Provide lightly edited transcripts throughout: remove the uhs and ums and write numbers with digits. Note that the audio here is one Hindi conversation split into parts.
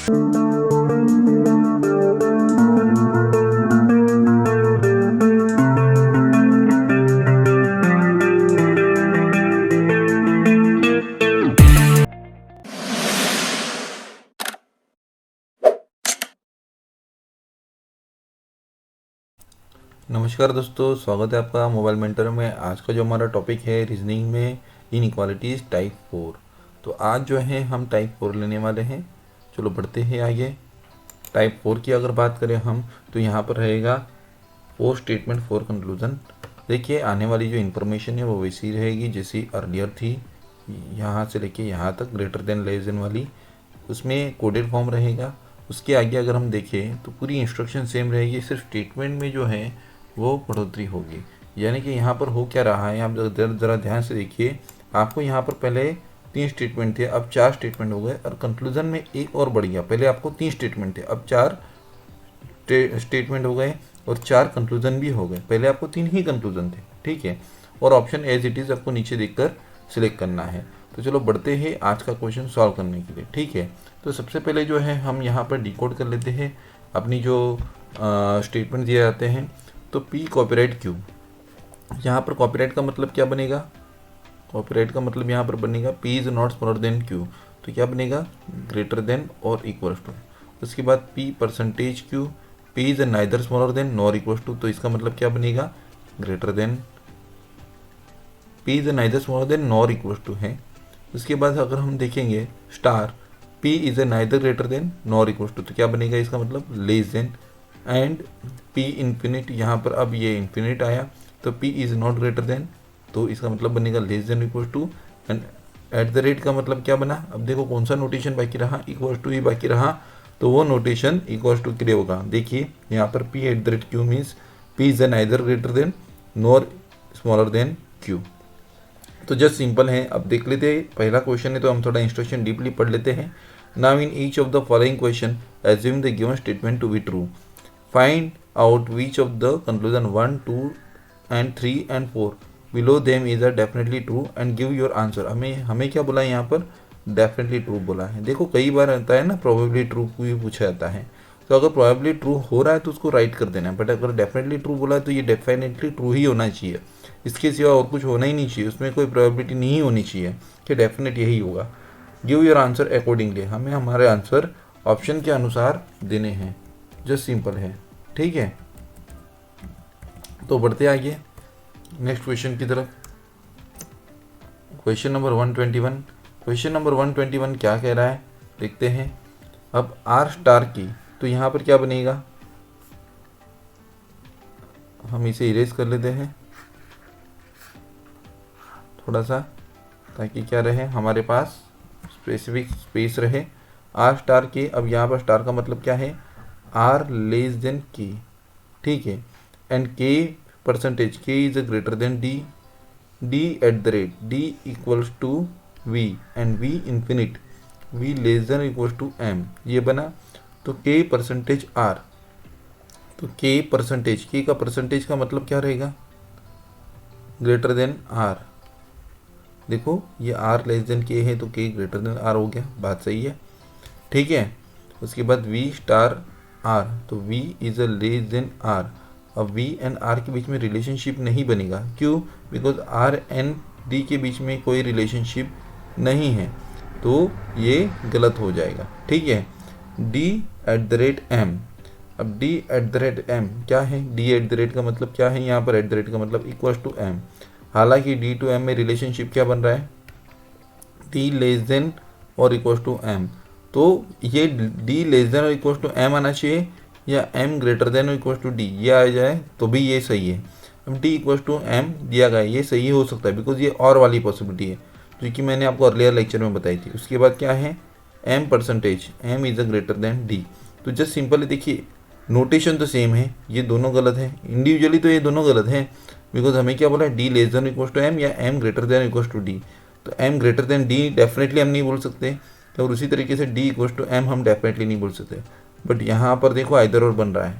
नमस्कार दोस्तों, स्वागत है आपका मोबाइल मेंटर में। आज का जो हमारा टॉपिक है रीजनिंग में इनइक्वालिटीज़ टाइप 4। तो आज जो है हम टाइप 4 लेने वाले हैं। चलो बढ़ते हैं आगे। टाइप 4 की अगर बात करें हम, तो यहाँ पर रहेगा 4 स्टेटमेंट 4 कंक्लूजन। देखिए, आने वाली जो इन्फॉर्मेशन है वो वैसी रहेगी जैसी अर्लियर थी, यहाँ से लेके यहाँ तक ग्रेटर देन लेस देन वाली, उसमें कोडेड फॉर्म रहेगा। उसके आगे अगर हम देखें तो पूरी इंस्ट्रक्शन सेम रहेगी, सिर्फ स्टेटमेंट में जो है वो बढ़ोतरी होगी। यानी कि यहाँ पर हो क्या रहा है, आप ज़रा ध्यान से देखिए। आपको यहाँ पर पहले 3 स्टेटमेंट थे, अब 4 स्टेटमेंट हो गए, और कंक्लूजन में एक और बढ़ गया। पहले आपको 3 स्टेटमेंट थे, अब 4 स्टेटमेंट हो गए और 4 कंक्लूजन भी हो गए। पहले आपको 3 ही कंक्लूजन थे, ठीक है। और ऑप्शन एज इट इज़ आपको नीचे देखकर सिलेक्ट करना है। तो चलो बढ़ते हैं आज का क्वेश्चन सॉल्व करने के लिए, ठीक है। तो सबसे पहले जो है हम यहाँ पर डिकोड कर लेते हैं अपनी जो स्टेटमेंट दिए जाते हैं। तो पी कॉपीराइट क्यू, यहाँ पर कॉपीराइट का मतलब क्या बनेगा? कॉपीराइट का मतलब यहाँ पर बनेगा P is not smaller than Q, तो क्या बनेगा? ग्रेटर देन और इक्वल टू। उसके बाद P percentage Q, P is neither smaller than nor equal to, तो इसका मतलब क्या बनेगा? Greater than. P is neither smaller than nor equal to है। उसके बाद अगर हम देखेंगे star, P is neither greater than nor equal to, तो क्या बनेगा? इसका मतलब less than. And P infinite, यहाँ पर अब ये इन्फिनिट आया, तो P is not greater than, तो इसका मतलब बनेगा less than equal to. And at the rate का मतलब क्या बना? अब देखो कौन सा नोटेशन बाकी रहा, इक्वल टू ही बाकी रहा, तो वो नोटेशन इक्वल टू के लिए होगा। देखिए यहाँ पर P eight the rate Q means P is neither greater than nor smaller than Q. तो जस्ट सिंपल है। अब देख लेते हैं, पहला क्वेश्चन है तो हम थोड़ा इंस्ट्रक्शन डीपली पढ़ लेते हैं। Now in each of the following question assume the given statement to be true, find out which of the conclusion 1, 2 and 3 and 4 below them is a definitely true and give your answer। हमें क्या बोला है यहाँ पर? डेफिनेटली ट्रू बोला है। देखो कई बार आता है ना, प्रोबेबली ट्रू भी पूछा जाता है, तो अगर प्रोबेबली ट्रू हो रहा है तो उसको राइट कर देना है, बट अगर डेफिनेटली ट्रू बोला है तो ये डेफिनेटली ट्रू ही होना चाहिए, इसके सिवा और कुछ होना ही नहीं चाहिए, उसमें कोई प्रोबेबिलिटी नहीं होनी चाहिए कि डेफिनेट यही होगा। गिव योर आंसर अकॉर्डिंगली, हमें हमारे आंसर ऑप्शन के अनुसार देने हैं। जस्ट सिंपल है, ठीक है। तो बढ़ते आगे नेक्स्ट क्वेश्चन की तरफ। Question number 121। क्वेश्चन नंबर 121 क्या कह रहा है देखते हैं। अब आर स्टार की, तो यहाँ पर क्या बनेगा? हम इसे इरेज कर लेते हैं थोड़ा सा, ताकि क्या रहे हमारे पास स्पेसिफिक स्पेस रहे। आर स्टार के, अब यहाँ पर स्टार का मतलब क्या है? आर लेस देन के, ठीक है। And K percentage, K is greater than D, D at the rate, D equals to V, and V infinite, V less than equals to M, ये बना। तो के परसेंटेज आर, तो के परसेंटेज, के का परसेंटेज का मतलब क्या रहेगा? Greater than R. देखो ये आर लेस देन के है तो के ग्रेटर देन आर हो गया, बात सही है, ठीक है। उसके बाद वी स्टार आर, तो V is a less than R. अब वी एंड आर के बीच में रिलेशनशिप नहीं बनेगा, क्यों? बिकॉज आर एंड डी के बीच में कोई रिलेशनशिप नहीं है, तो ये गलत हो जाएगा, ठीक है। D at the rate M, अब D at the rate M क्या है? डी एट द रेट का मतलब क्या है? यहाँ पर एट द रेट का मतलब इक्वल टू एम। हालांकि डी टू एम में रिलेशनशिप क्या बन रहा है? डी लेस देन और इक्वल टू एम, तो ये डी लेस देन और इक्वल टू एम आना चाहिए, या एम ग्रेटर देन और इक्वल टू डी, ये आ जाए तो भी ये सही है। अब डी इक्वल टू एम दिया गया है, ये सही हो सकता है, बिकॉज ये और वाली पॉसिबिलिटी है जो कि मैंने आपको अर्लियर लेक्चर में बताई थी। उसके बाद क्या है? M percentage, M is a greater than D. तो जस्ट सिंपल है, देखिए नोटेशन तो सेम है, ये दोनों गलत है, इंडिविजुअली तो ये दोनों गलत है, बिकॉज हमें क्या बोला है? D less than equal to M या M greater than equal to D. तो M greater than D definitely हम नहीं बोल सकते, और उसी तरीके से डी इक्वल टू एम हम डेफिनेटली नहीं बोल सकते। बट यहाँ पर देखो आइदर और बन रहा है,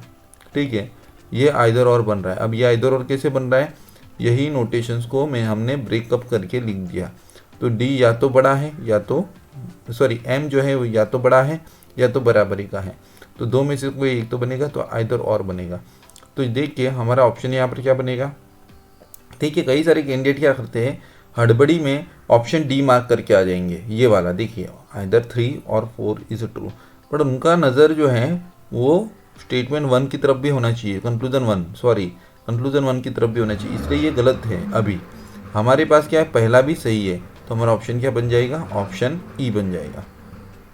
ठीक है, ये आइदर और बन रहा है। अब ये आइदर और कैसे बन रहा है? यही नोटेशंस को हमने ब्रेकअप करके लिख दिया। तो डी या तो बड़ा है या तो, सॉरी एम जो है वो या तो बड़ा है या तो बराबरी का है। तो दो में से कोई एक तो बनेगा, तो आइदर और बनेगा। तो देखिए हमारा ऑप्शन यहाँ पर क्या बनेगा। देखिए कई सारे कैंडिडेट क्या करते हैं, हड़बड़ी में ऑप्शन डी मार्क करके आ जाएंगे, ये वाला देखिए आइदर 3 और 4 इज ट्रू, बट उनका नज़र जो है वो स्टेटमेंट 1 की तरफ भी होना चाहिए, कंक्लूजन 1 की तरफ भी होना चाहिए, इसलिए ये गलत है। अभी हमारे पास क्या है, पहला भी सही है, तो हमारा ऑप्शन क्या बन जाएगा, ऑप्शन ई बन जाएगा।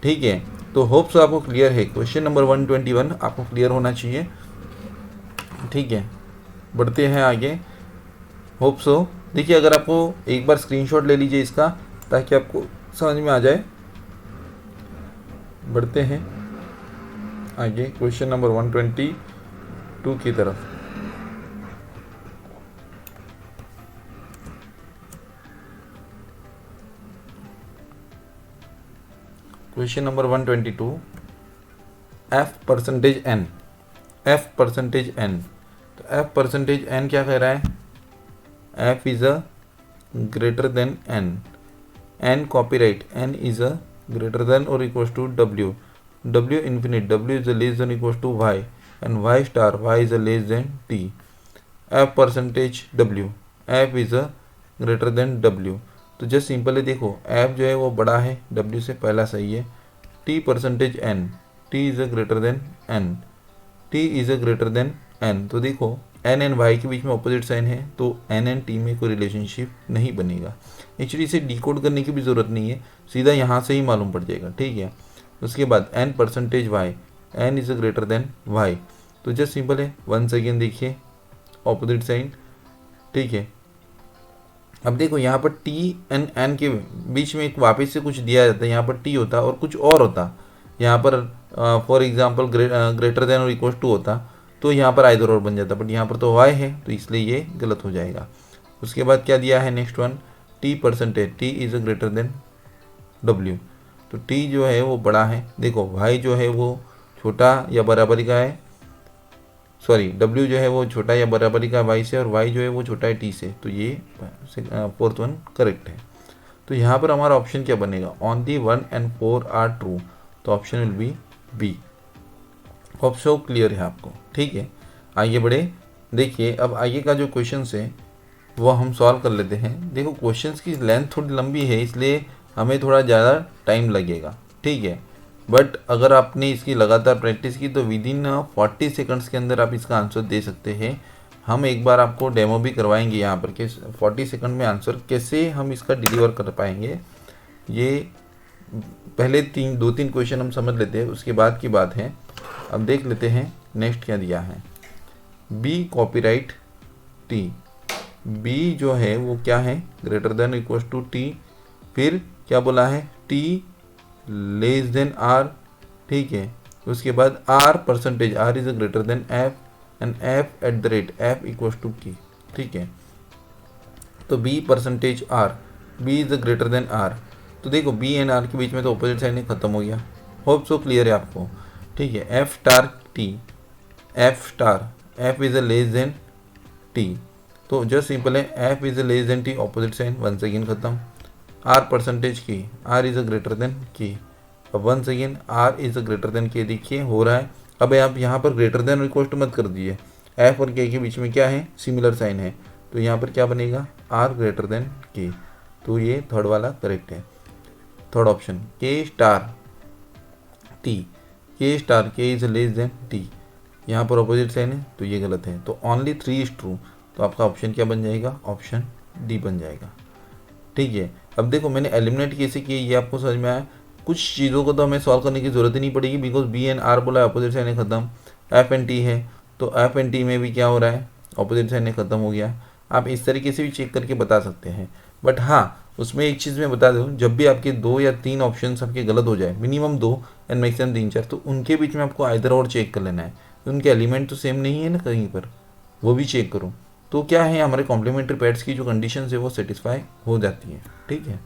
ठीक है, तो होप्स आपको क्लियर है। क्वेश्चन नंबर 121 आपको क्लियर होना चाहिए। ठीक है, बढ़ते हैं आगे। Hope so. देखिए अगर आपको एक बार स्क्रीनशॉट ले लीजिए इसका, ताकि आपको समझ में आ जाए। बढ़ते हैं आगे क्वेश्चन नंबर 122 की तरफ। Question number 122, F percentage N, F percentage N. तो एफ परसेंटेज एन क्या कह रहा है, F is a greater than N, N copyright, N is a greater than और equals to W, W infinite, W is a less than equals to Y, and Y star, Y is a less than T. F percentage W, F is a greater than W. तो जस्ट सिंपल है, देखो एफ जो है वो बड़ा है डब्ल्यू से, पहला सही है। T percentage N, T is a greater than N, T is a greater than N. तो देखो एन एंड वाई के बीच में ऑपोजिट साइन है, तो एन एंड टी में कोई रिलेशनशिप नहीं बनेगा। एक्चुअली इसे डिकोड करने की भी ज़रूरत नहीं है, सीधा यहाँ से ही मालूम पड़ जाएगा। ठीक है, उसके बाद N percentage Y, N is a greater than Y. तो जस्ट सिंपल है, वंस अगेन देखिए ऑपोजिट साइन। ठीक है, अब देखो यहाँ पर टी एंड एन के बीच में एक वापस से कुछ दिया जाता है, यहाँ पर टी होता और कुछ और होता, यहाँ पर फॉर एग्जांपल ग्रेटर देन और इक्वल टू होता, तो यहाँ पर आइदर और बन जाता, बट यहाँ पर तो वाई है, तो इसलिए ये गलत हो जाएगा। उसके बाद क्या दिया है next one, T percentage, T is a greater than W. तो टी जो है वो बड़ा है, देखो वाई जो है वो छोटा या बराबरी का है, सॉरी डब्ल्यू जो है वो छोटा या बराबरी का वाई से, और वाई जो है वो छोटा है टी से, तो ये फोर्थ वन करेक्ट है। तो यहाँ पर हमारा ऑप्शन क्या बनेगा, on the 1 and 4 are true, तो option will be B. Option clear है आपको। ठीक है, आगे बढ़े। देखिए अब आगे का जो क्वेश्चन है वो हम सॉल्व कर लेते हैं। देखो क्वेश्चंस की लेंथ थोड़ी लंबी है, इसलिए हमें थोड़ा ज़्यादा टाइम लगेगा। ठीक है, बट अगर आपने इसकी लगातार प्रैक्टिस की तो विद इन 40 सेकंड्स के अंदर आप इसका आंसर दे सकते हैं। हम एक बार आपको डेमो भी करवाएंगे यहाँ पर कि 40 सेकंड में आंसर कैसे हम इसका डिलीवर कर पाएंगे। ये पहले दो तीन क्वेश्चन हम समझ लेते हैं, उसके बाद की बात है। अब देख लेते हैं नेक्स्ट क्या दिया है, बी कॉपीराइट टी, बी जो है वो क्या है, greater than equal to T, फिर क्या बोला है, टी लेस देन आर। ठीक है, उसके बाद R percentage, R is a greater than F, and F at the rate F equal to T. ठीक है, तो B percentage R, B is a greater than R. तो देखो बी एंड आर के बीच में तो ऑपोजिट साइन खत्म हो गया। होप सो क्लियर है आपको। ठीक है, F star T, F star, F is a less than T, तो जस्ट सिंपल है, F is a less than T, opposite sign once again खत्म। R percentage K, R is a greater than K, अब once again R is a greater than K, देखिए हो रहा है। अब आप यहाँ पर ग्रेटर देन रिक्वेस्ट मत कर दीजिए, एफ और के बीच में क्या है, सिमिलर साइन है, तो यहाँ पर क्या बनेगा, आर ग्रेटर देन के। तो ये थर्ड वाला करेक्ट है, थर्ड ऑप्शन। के स्टार टी, के स्टार, के इज लेस देन टी, यहाँ पर अपोजिट साइन है, तो ये गलत है। तो ओनली 3 इज ट्रू, तो आपका ऑप्शन क्या बन जाएगा, ऑप्शन डी बन जाएगा। ठीक है, अब देखो मैंने एलिमिनेट कैसे किए ये आपको समझ में आया। कुछ चीज़ों को तो हमें सॉल्व करने की जरूरत ही नहीं पड़ेगी, बिकॉज बी एंड आर बोला है, अपोजिट साइन है खत्म। एफ एंड टी है, तो एफ एंड टी में भी क्या हो रहा है, अपोजिट साइन है खत्म हो गया। आप इस तरीके से भी चेक करके बता सकते हैं। बट हाँ, उसमें एक चीज़ मैं बता दूँ, जब भी आपके 2 या 3 ऑप्शन आपके गलत हो जाए, मिनिमम 2 एंड मैक्सिमम 3-4, तो उनके बीच में आपको आइदर और चेक कर लेना है। उनके एलिमेंट तो सेम नहीं है ना कहीं पर, वो भी चेक करो, तो क्या है हमारे कॉम्प्लीमेंट्री पैड्स की जो कंडीशंस है वो सेटिस्फाई हो जाती है। ठीक है,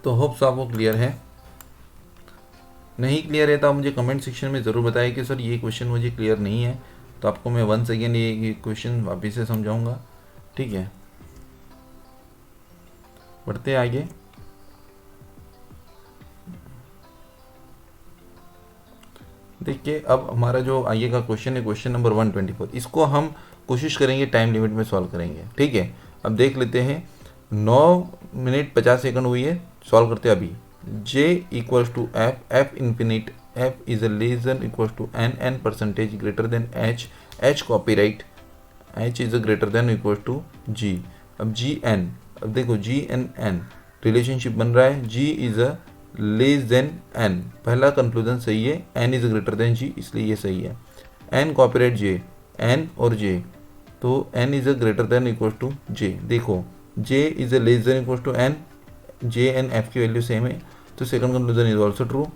तो होप्स आपको क्लियर है। नहीं क्लियर है तो आप मुझे कमेंट सेक्शन में ज़रूर बताएं कि सर ये क्वेश्चन मुझे क्लियर नहीं है, तो आपको मैं वंस अगेन ये क्वेश्चन वापस से समझाऊंगा। ठीक है, बढ़ते आगे। देखिए अब हमारा जो आगे का क्वेश्चन है क्वेश्चन नंबर 124, इसको हम कोशिश करेंगे टाइम लिमिट में सॉल्व करेंगे। ठीक है, अब देख लेते हैं। 9 मिनट 50 सेकंड हुई है, सॉल्व करते हैं अभी। j equals to F, F infinite, F is a less than equals to N, N percentage greater than H, H copyright, H is a greater than equals to G. अब जी एन, अब देखो जी एन एन रिलेशनशिप बन रहा है, G is a less than N, पहला कंक्लूजन सही है, N is greater than G, इसलिए ये सही है। एन कॉपीराइट जे, एन और जे, तो N is a greater than equal to J. देखो J is a less than equal to N, J N F की वैल्यू सेम है, तो second conclusion is also true.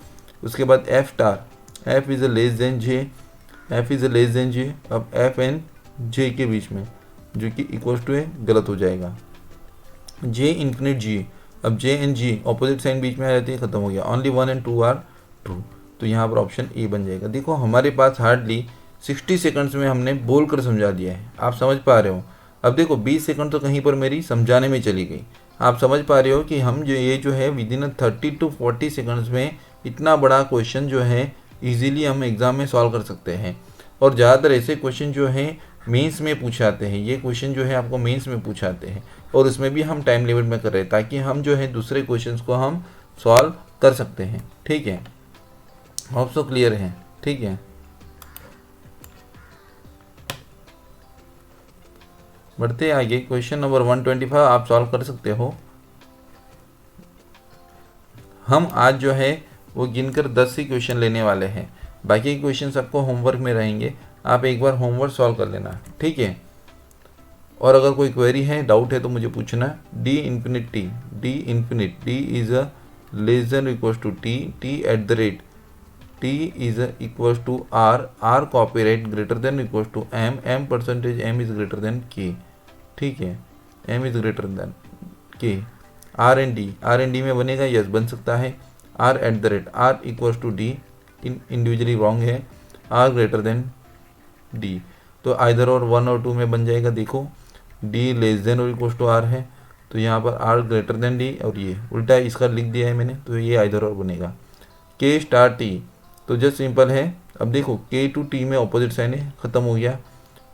उसके बाद F star, F is a less than J, F is a less than J, अब एफ एन जे के बीच में जो कि इक्वल टू है, गलत हो जाएगा। जे इन्फिनिट जी, अब J and G opposite sign बीच में आ जाती है, खत्म हो गया। ओनली 1 एंड 2 आर ट्रू, तो यहाँ पर ऑप्शन ए बन जाएगा। देखो हमारे पास हार्डली 60 सेकंड्स में हमने बोल कर समझा दिया है, आप समझ पा रहे हो। अब देखो 20 सेकंड तो कहीं पर मेरी समझाने में चली गई, आप समझ पा रहे हो कि हम जो ये जो है विद इन 30 to 40 सेकंड्स में इतना बड़ा क्वेश्चन जो है ईजिली हम एग्ज़ाम में सॉल्व कर सकते हैं। और ज़्यादातर ऐसे क्वेश्चन जो हैं मेंस में पूछाते हैं, ये क्वेश्चन जो है आपको मेंस में पूछाते हैं, और उसमें भी हम टाइम लिमिट में कर रहे हैं ताकि हम जो है दूसरे क्वेश्चंस को हम सॉल्व कर सकते हैं। ठीक है, होप सो क्लियर है। ठीक है, बढ़ते आगे। क्वेश्चन नंबर 125 आप सॉल्व कर सकते हो। हम आज जो है वो गिनकर 10 ही क्वेश्चन लेने वाले हैं, बाकी क्वेश्चन आपको होमवर्क में रहेंगे, आप एक बार होमवर्क सॉल्व कर लेना। ठीक है, और अगर कोई क्वेरी है, डाउट है तो मुझे पूछना। D infinite T, D infinite, D is a less than equals to T, T at the rate, T is equals to R, R copyright greater than equals to M, M percentage M is greater than K. ठीक है, M is greater than K. R and D, R and D में बनेगा, यस बन सकता है। R at the rate, R equals to D, individually wrong है, आर ग्रेटर देन डी, तो आइदर और 1 और 2 में बन जाएगा। देखो डी लेस देन और इक्वल्स टू आर है, तो यहाँ पर आर ग्रेटर देन डी, और ये उल्टा इसका लिख दिया है मैंने, तो ये आइदर और बनेगा। के स्टार टी, तो जस्ट सिंपल है। अब देखो के टू टी में ऑपोजिट साइन है, खत्म हो गया।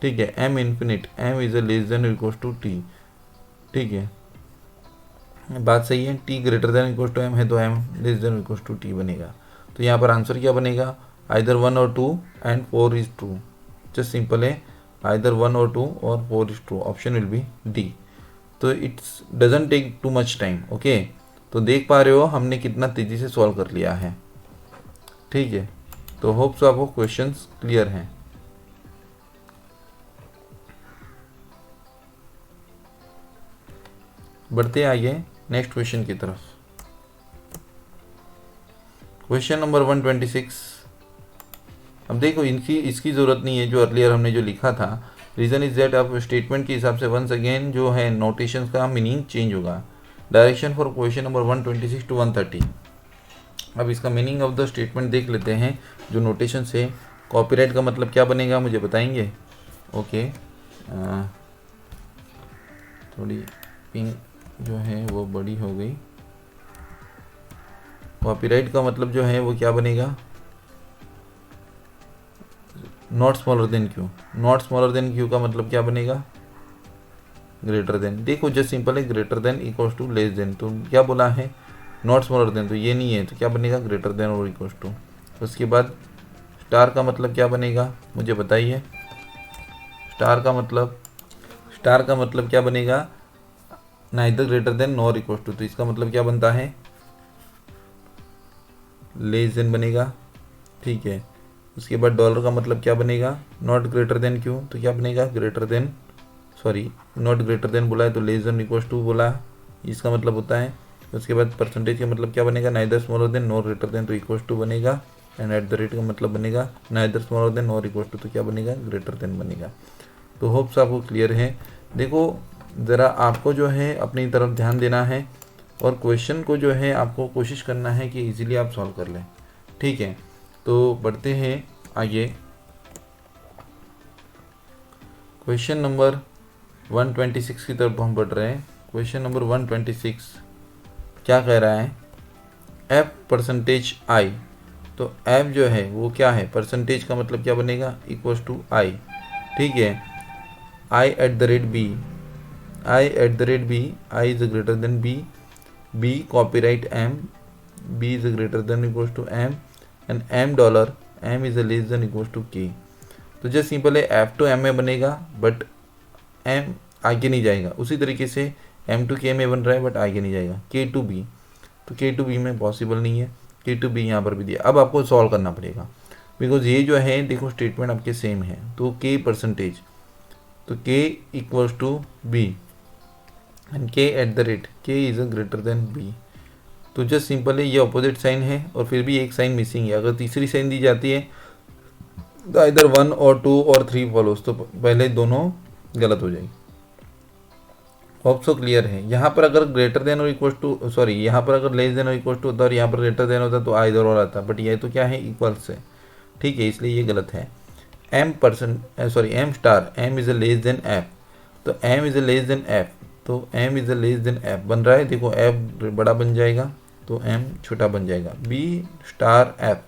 ठीक है, M infinite, M is a less than equals to T. ठीक है, बात सही है। T greater than equals to M है, तो M less than equals to T बनेगा। तो यहाँ पर आंसर क्या बनेगा, आइदर 1 और 2 and 4 is true. Just simple है, आइदर 1 और 2 और 4 is true, option will be D. तो it's doesn't take too much time. Okay, तो देख पा रहे हो हमने कितना तेज़ी से सॉल्व कर लिया है। ठीक है, तो होप सो आपको क्वेश्चंस क्लियर हैं। बढ़ते आइए नेक्स्ट क्वेश्चन की तरफ। Question number 126। अब देखो इसकी ज़रूरत नहीं है, जो अर्लियर हमने जो लिखा था। रीज़न इज दैट अब स्टेटमेंट के हिसाब से वंस अगेन जो है नोटेशन का मीनिंग चेंज होगा। Direction for question number 126 to 130। अब इसका मीनिंग ऑफ द स्टेटमेंट देख लेते हैं जो नोटेशन से। कॉपीराइट का मतलब क्या बनेगा मुझे बताएंगे। ओके, थोड़ी पिंग जो है वो बड़ी हो गई। कॉपीराइट का मतलब जो है वो क्या बनेगा, not smaller than Q. Not smaller than Q का मतलब क्या बनेगा, ग्रेटर देन। देखो जस्ट सिंपल है, greater than equals to less than, तो क्या बोला है नॉट स्मॉलर देन, तो ये नहीं है, तो क्या बनेगा ग्रेटर देन और इक्वल्स टू। उसके बाद स्टार का मतलब क्या बनेगा मुझे बताइए। स्टार का मतलब क्या बनेगा, neither greater than nor equals to, तो इसका मतलब क्या बनता है लेस देन बनेगा। ठीक है, उसके बाद डॉलर का मतलब क्या बनेगा, नॉट ग्रेटर देन क्यू, तो क्या बनेगा greater then, sorry not greater then बोला है तो लेस देन इक्वल्स टू बोला, इसका मतलब होता है। उसके बाद परसेंटेज का मतलब क्या बनेगा, neither smaller than nor greater than, तो इक्वल्स टू बनेगा। एंड एट द रेट का मतलब बनेगा neither smaller than nor equals to, तो क्या बनेगा ग्रेटर देन बनेगा। तो होप्स आपको क्लियर है। देखो ज़रा आपको जो है अपनी तरफ ध्यान देना है और क्वेश्चन को जो है आपको कोशिश करना है कि इजीली आप सॉल्व कर लें। ठीक है, तो बढ़ते हैं आगे। क्वेश्चन नंबर 126 की तरफ हम बढ़ रहे हैं। क्वेश्चन नंबर 126 क्या कह रहा है, एफ परसेंटेज आई, तो एफ जो है वो क्या है, परसेंटेज का मतलब क्या बनेगा, इक्वल्स टू आई। ठीक है, I at the rate B, I at the rate B, I is greater than B, B copyright M, B is greater than equals to M, and M dollar, M is less than equals to K. तो जस्ट सिंपल है, एफ टू एम में बनेगा बट एम आगे नहीं जाएगा। उसी तरीके से एम टू के में बन रहा है बट आगे नहीं जाएगा। के टू बी, तो के टू बी में पॉसिबल नहीं है, के टू बी यहाँ पर भी दिया। अब आपको सॉल्व करना पड़ेगा बिकॉज ये जो है देखो स्टेटमेंट आपके सेम है। तो के परसेंटेज, तो के इक्वल्स टू बी एंड के एट द रेट, के इज ग्रेटर देन बी। तो जस्ट सिंपल है, ये ऑपोजिट साइन है और फिर भी एक साइन मिसिंग है। अगर तीसरी साइन दी जाती है तो इधर 1 और 2 और 3 फॉलोज, तो पहले दोनों गलत हो जाएगी। होप सो क्लियर है। यहाँ पर अगर ग्रेटर देन और इक्वल टू, सॉरी यहाँ पर अगर लेस देन और इक्वल टू होता और यहाँ पर ग्रेटर देन होता तो इधर और आता, बट ये तो क्या है, इक्वल्स है। ठीक है, इसलिए ये गलत है। M star, M is a less than F, तो M is a less than F, तो M is a less than F बन रहा है। देखो एफ बड़ा बन जाएगा तो एम छोटा बन जाएगा। B star F,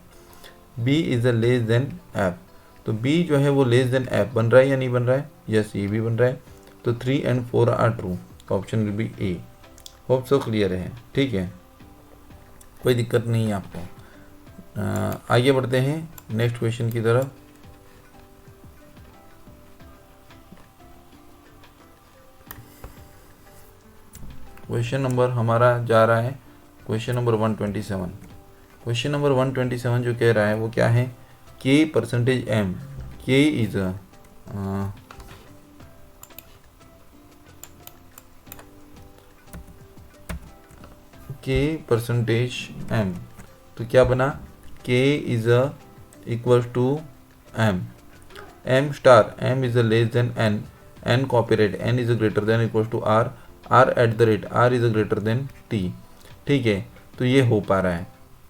B is a less than F, तो बी जो है वो लेस देन एफ बन रहा है या नहीं बन रहा है, यस ये भी बन रहा है। तो 3 and 4 are true, option will be A. Hope so clear है। ठीक है, कोई दिक्कत नहीं है आपको। आगे बढ़ते हैं नेक्स्ट क्वेश्चन की तरफ। क्वेश्चन नंबर हमारा जा रहा है क्वेश्चन नंबर 127। क्वेश्चन नंबर 127 जो कह रहा है वो क्या है, K percentage M, K is K percentage M, तो क्या बना, K is equal to M, M star, M is less than N, N copyright, N is greater than equal to R, R at the rate, R is greater than T. ठीक है, तो ये हो पा रहा है।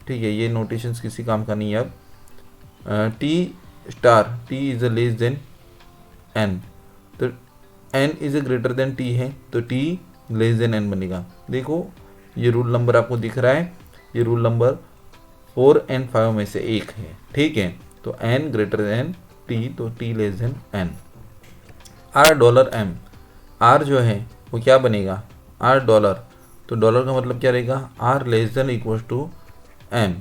ठीक है, ये नोटेशंस किसी काम का नहीं है। अब T star, T is less than N, तो N is greater than T है तो टी लेस देन एन बनेगा। देखो ये रूल नंबर आपको दिख रहा है, ये रूल नंबर 4 and 5 में से एक है। ठीक है, तो n ग्रेटर देन t, तो t less than n। R dollar M, R जो है वो क्या बनेगा, आर डॉलर, तो डॉलर का मतलब क्या रहेगा, R less than equal to M,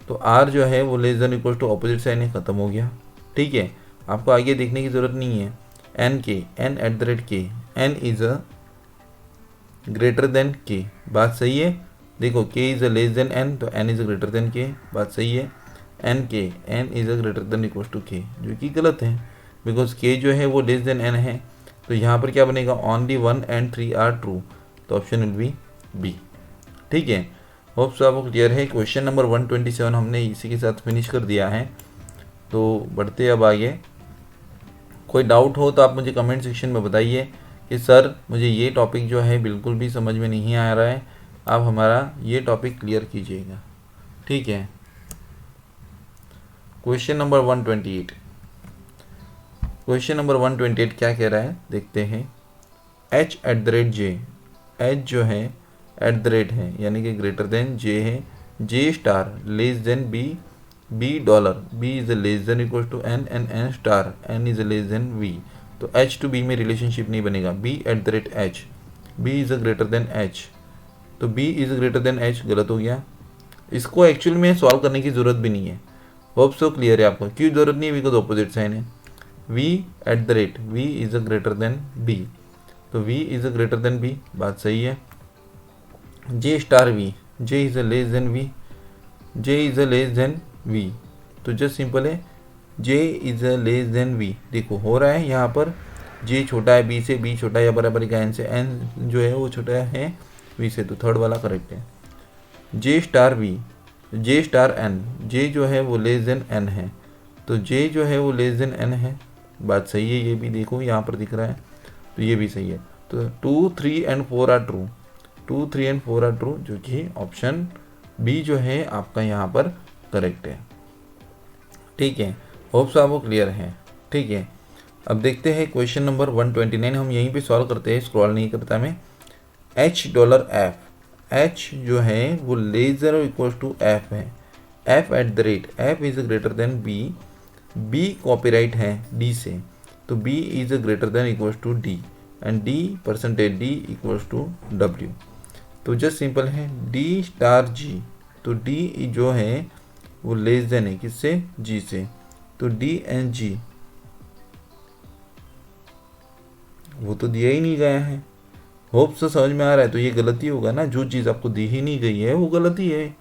तो आर जो है वो less than equal to opposite sign है, खत्म हो गया। ठीक है, आपको आगे देखने की जरूरत नहीं है। N K, N at the rate K, N is a greater than K, बात सही है। देखो K is a less than N, तो N is a greater than K, बात सही है। N K, N is a greater than equal to K, जो कि गलत है बिकॉज के जो है वो लेस देन एन है। तो यहाँ पर क्या बनेगा, ओनली 1 and 3 आर ट्रू, तो ऑप्शन विल बी बी। ठीक है, होप सो आपको क्लियर है। क्वेश्चन नंबर 127 हमने इसी के साथ फिनिश कर दिया है। तो बढ़ते अब आगे। कोई डाउट हो तो आप मुझे कमेंट सेक्शन में बताइए कि सर मुझे ये टॉपिक जो है बिल्कुल भी समझ में नहीं आ रहा है, आप हमारा ये टॉपिक क्लियर कीजिएगा। ठीक है, क्वेश्चन नंबर 128, क्वेश्चन नंबर 128 क्या कह रहा है देखते हैं। h eight the rate J, H जो है एट द रेट है यानी कि ग्रेटर देन जे है, J star less than B, B dollar, B is less than equal to N, N N star, N is less than V. तो एच टू बी में रिलेशनशिप नहीं बनेगा, B at the rate H, B is greater than H, तो B is greater than H गलत हो गया। इसको एक्चुअल में सॉल्व करने की जरूरत भी नहीं है। होप सो क्लियर है आपको, क्यों जरूरत नहीं है, बिकॉज ऑपोजिट साइन है। v eight the rate, v is a greater then b, तो v is a greater then b, बात सही है। j star v, j is a less then v, j is a less then v, तो जस्ट सिंपल है j is a less then v। देखो हो रहा है यहाँ पर j छोटा है b से, b छोटा है या बराबर का n से, n जो है वो छोटा है v से, तो थर्ड वाला करेक्ट है। j star v, j star n, j जो है वो लेस देन n है, तो j जो है वो लेस देन n है, बात सही है। ये भी देखो यहाँ पर दिख रहा है, तो ये भी सही है। तो 2, 3 and 4 are true, 2, 3 and 4 are true, जो कि ऑप्शन बी जो है आपका यहाँ पर करेक्ट है। ठीक है, होप सो आपको क्लियर है। ठीक है, अब देखते हैं क्वेश्चन नंबर 129, हम यहीं पे सॉल्व करते हैं, स्क्रॉल नहीं करता मैं। h डॉलर एफ, h जो है वो लेस देन और इक्वल टू एफ है, F at the rate, F is greater than B, B copyright है डी से, तो B is greater than equals to D, and D percentage D equals to W. तो जस्ट सिंपल है डी स्टार जी, तो डी जो है वो लेस देन है किससे, जी से, तो डी एंड जी वो तो दिया ही नहीं गया है। होप से समझ में आ रहा है। तो ये गलती होगा ना, जो चीज़ आपको दी ही नहीं गई है वो गलती है।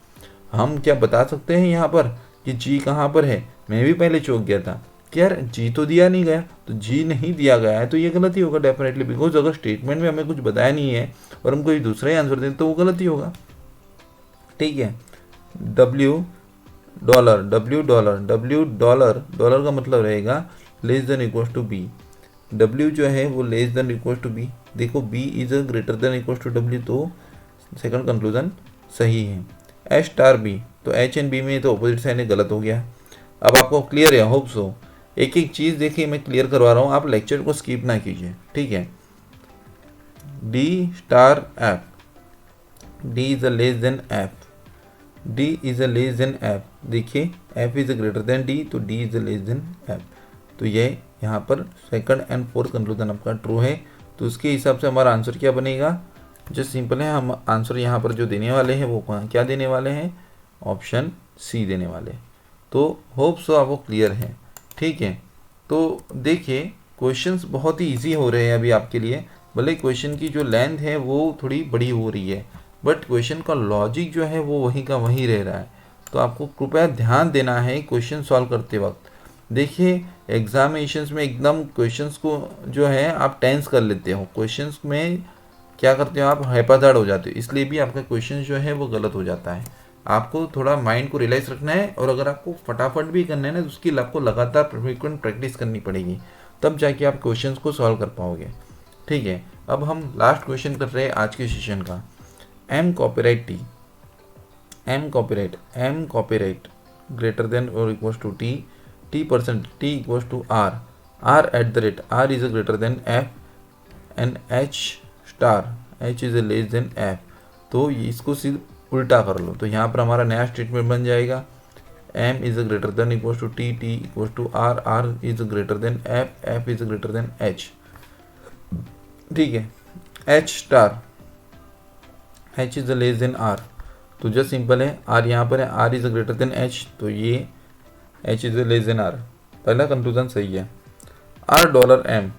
हम क्या बता सकते हैं यहाँ पर कि जी कहाँ पर है? मैं भी पहले चौंक गया था कि यार जी तो दिया नहीं गया, तो जी नहीं दिया गया है तो ये गलती होगा डेफिनेटली, बिकॉज अगर स्टेटमेंट में हमें कुछ बताया नहीं है और हम कोई दूसरा ही आंसर दें तो वो गलती होगा। ठीक है, W dollar, W dollar, W dollar, dollar का मतलब रहेगा less than equals to B, W जो है वो less than equals to B. देखो B is greater than equals to W, तो सेकंड कंक्लूजन सही है। एच स्टार बी, तो एच एंड बी में तो अपोजिट साइन है, गलत हो गया। अब आपको क्लियर है, होप सो। एक एक चीज़ देखिए मैं क्लियर करवा रहा हूँ, आप लेक्चर को स्किप ना कीजिए। ठीक है, D star F, D is a less than F, D is a less than F. देखिए F is greater than D, तो D is a less than F. तो ये यहाँ पर सेकंड एंड फोर्थ कंक्लूजन आपका ट्रू है। तो उसके हिसाब से हमारा आंसर क्या बनेगा? जस्ट सिंपल है, हम आंसर यहाँ पर जो देने वाले हैं वो क्या देने वाले हैं? ऑप्शन सी देने वाले। तो होप सो आपको क्लियर है। ठीक है, तो देखिए क्वेश्चंस बहुत ही इजी हो रहे हैं अभी आपके लिए। भले क्वेश्चन की जो लेंथ है वो थोड़ी बड़ी हो रही है, बट क्वेश्चन का लॉजिक जो है वो वहीं का वहीं रह रहा है। तो आपको कृपया ध्यान देना है क्वेश्चन सॉल्व करते वक्त। देखिए एग्जामिनेशंस में एकदम क्वेश्चंस को जो है आप टेंस कर लेते हो, क्वेश्चंस में क्या करते हो आप हैपाजार्ड हो जाते हो, इसलिए भी आपका क्वेश्चन जो है वो गलत हो जाता है। आपको थोड़ा माइंड को रियलाइज रखना है, और अगर आपको फटाफट भी करना है ना तो उसकी आपको लगातार फ्रीक्वेंट प्रैक्टिस करनी पड़ेगी, तब जाके आप क्वेश्चंस को सॉल्व कर पाओगे। ठीक है, अब हम लास्ट क्वेश्चन कर रहे हैं आज के सेशन का। M copyright T, M copyright greater than और equals to T, T percent T equals to R, R at the rate R is greater than F, and H star H is less than F. तो इसको सिर्फ उल्टा कर लो, तो यहाँ पर हमारा नया स्टेटमेंट बन जाएगा M is greater than equals to T, T equals to R, R is greater than F, F is greater than H. ठीक है, H star H is less than R, तो जस्ट सिंपल है आर यहाँ पर है, R is greater than H, तो ये H is less than R. पहला कंक्लूजन सही है। आर डॉलर एम,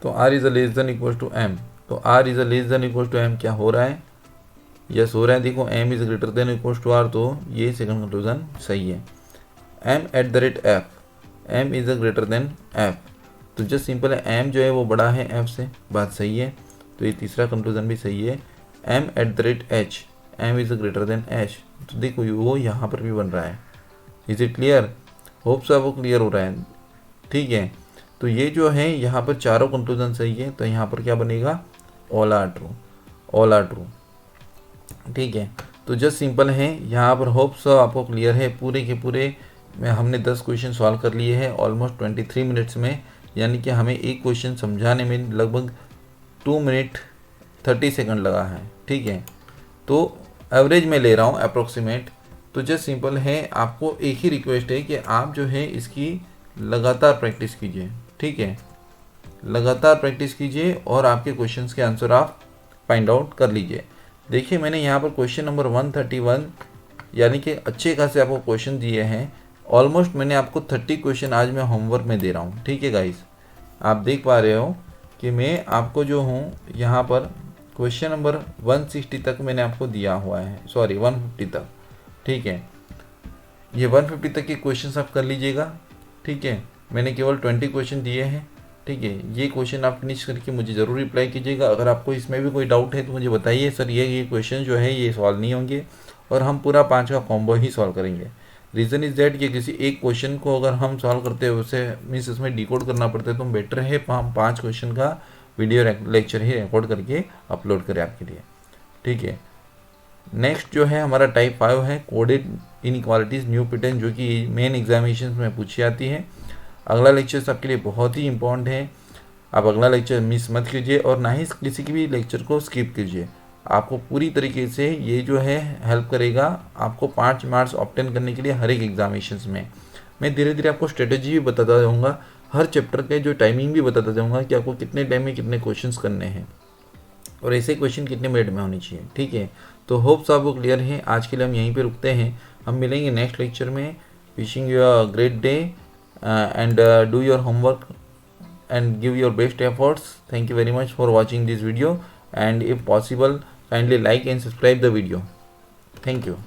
तो R is less than equal to M, तो R is less than equal to M क्या हो रहा है? यस हो रहा है। देखो M is greater than equal to R, तो ये सेकंड कंक्लूजन सही है। M at the rate F, M is greater than F, तो जस्ट सिंपल है एम जो है वो बड़ा है एफ से, बात सही है। तो ये तीसरा कंक्लूजन भी सही है। M at the rate H, M is greater than H, तो देखो वो यहाँ पर भी बन रहा है। Is it clear? Hope so आपको क्लियर हो रहा है। ठीक है, तो ये जो है यहाँ पर चारों कंक्लूजन सही है, तो यहाँ पर क्या बनेगा? All are true, all are true. ठीक है, तो जस्ट सिंपल है यहाँ पर। होप सो आपको क्लियर है। पूरे के पूरे में हमने 10 क्वेश्चन सॉल्व कर लिए हैं ऑलमोस्ट 23 मिनट्स में, यानी कि हमें एक क्वेश्चन समझाने में लगभग 2 मिनट 30 सेकंड लगा है। ठीक है, तो एवरेज में ले रहा हूँ अप्रोक्सीमेट। तो जस्ट सिंपल है, आपको एक ही रिक्वेस्ट है कि आप जो है इसकी लगातार प्रैक्टिस कीजिए। ठीक है, लगातार प्रैक्टिस कीजिए और आपके क्वेश्चंस के आंसर आप फाइंड आउट कर लीजिए। देखिए मैंने यहाँ पर क्वेश्चन नंबर 131 यानी कि अच्छे खासे आपको क्वेश्चन दिए हैं। ऑलमोस्ट मैंने आपको 30 क्वेश्चन आज मैं होमवर्क में दे रहा हूँ। ठीक है गाइस, आप देख पा रहे हो कि मैं आपको जो हूँ यहाँ पर क्वेश्चन नंबर 160 तक मैंने आपको दिया हुआ है, सॉरी 150 तक। ठीक है, ये 150 तक के क्वेश्चंस आप कर लीजिएगा। ठीक है, मैंने केवल 20 क्वेश्चन दिए हैं। ठीक है, ये क्वेश्चन आप फिनिश करके मुझे ज़रूर रिप्लाई कीजिएगा। अगर आपको इसमें भी कोई डाउट है तो मुझे बताइए, सर ये क्वेश्चन जो है ये सॉल्व नहीं होंगे, और हम पूरा 5 का कॉम्बो ही सॉल्व करेंगे। रीज़न इज़ दैट कि किसी एक क्वेश्चन को अगर हम सॉल्व करते हैं उसे मीन्स इसमें डिकोड करना पड़ता है, तो बेटर है हम 5 क्वेश्चन का वीडियो लेक्चर ही रिकॉर्ड करके अपलोड करें आपके लिए। ठीक है, नेक्स्ट जो है हमारा टाइप 5 है कोडेड इनइक्वालिटीज़ न्यू पैटर्न, जो कि मेन एग्जामिनेशन में पूछी आती है। अगला लेक्चर आपके लिए बहुत ही इंपॉर्टेंट है, आप अगला लेक्चर मिस मत कीजिए और ना ही किसी की भी लेक्चर को स्किप कीजिए। आपको पूरी तरीके से ये जो है हेल्प करेगा आपको 5 मार्क्स ऑब्टेन करने के लिए हर एक एग्जामिनेशंस में। मैं धीरे धीरे आपको स्ट्रेटेजी भी बताता जाऊँगा, हर चैप्टर के जो टाइमिंग भी बताता जाऊँगा कि आपको कितने टाइम में कितने क्वेश्चंस करने हैं और ऐसे क्वेश्चन कितने मिनट में होने चाहिए। ठीक है, तो होप्स आपको क्लियर है। आज के लिए हम यहीं पे रुकते हैं, हम मिलेंगे नेक्स्ट लेक्चर में। Wishing you a great day and do your homework and give your best efforts. Thank you very much for watching this video, and if possible kindly like and subscribe the video. Thank you.